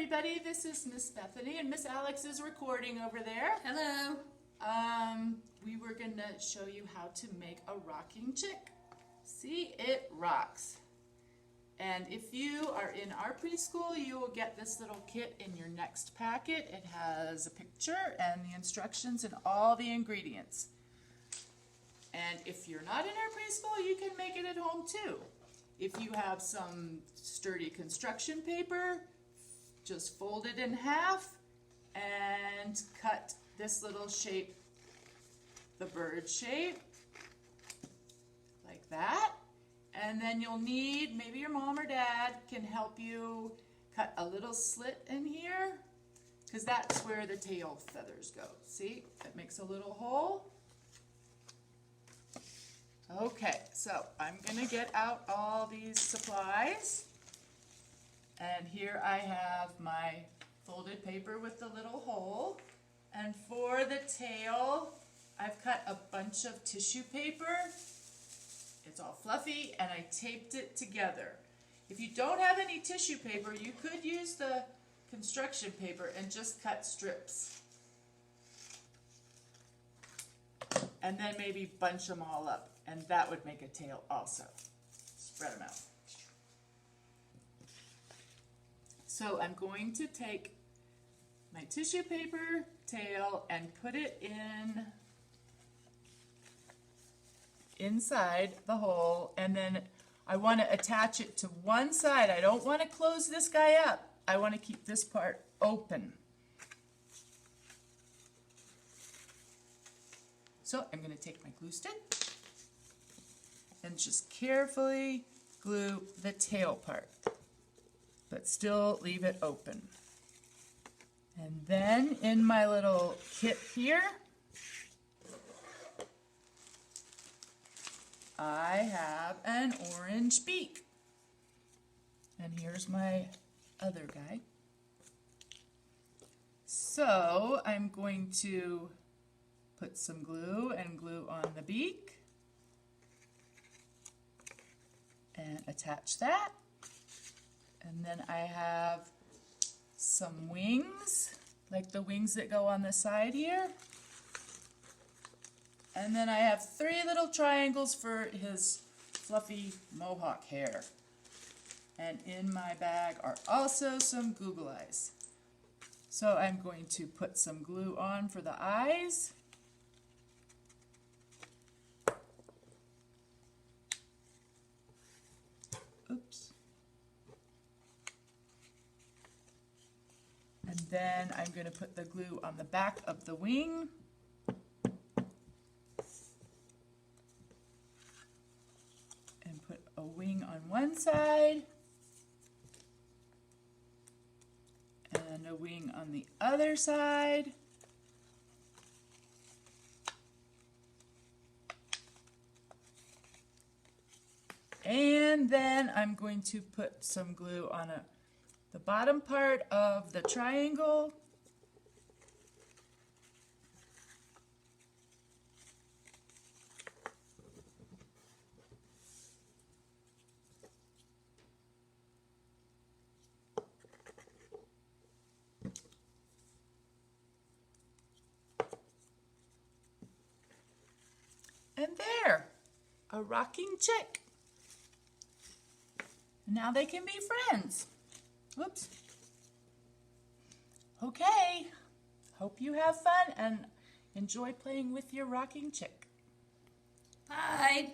everybody, this is Miss Bethany and Miss Alex is recording over there. Hello. We were going to show you how to make a rocking chick. See, it rocks. And if you are in our preschool, you will get this little kit in your next packet. It has a picture and the instructions and all the ingredients. And if you're not in our preschool, you can make it at home too. If you have some sturdy construction paper, just fold it in half and cut this little shape, the bird shape, like that. And then you'll need, maybe your mom or dad can help you cut a little slit in here, because that's where the tail feathers go. See, it makes a little hole. Okay, so I'm going to get out all these supplies. And here I have my folded paper with the little hole. And for the tail, I've cut a bunch of tissue paper. It's all fluffy, and I taped it together. If you don't have any tissue paper, you could use the construction paper and just cut strips. And then maybe bunch them all up, and that would make a tail also. Spread them out. So I'm going to take my tissue paper tail and put it inside the hole, and then I want to attach it to one side. I don't want to close this guy up. I want to keep this part open. So I'm going to take my glue stick and just carefully glue the tail part, but still leave it open. And then in my little kit here, I have an orange beak. And here's my other guy. So I'm going to put some glue and glue on the beak and attach that. And then I have some wings, like the wings that go on the side here. And then I have 3 little triangles for his fluffy mohawk hair. And in my bag are also some Google eyes. So I'm going to put some glue on for the eyes. Oops. And then I'm going to put the glue on the back of the wing. And put a wing on one side. And a wing on the other side. And then I'm going to put some glue on the bottom part of the triangle. And there, a rocking chick. Now they can be friends. Whoops. Okay, hope you have fun and enjoy playing with your rocking chick. Bye.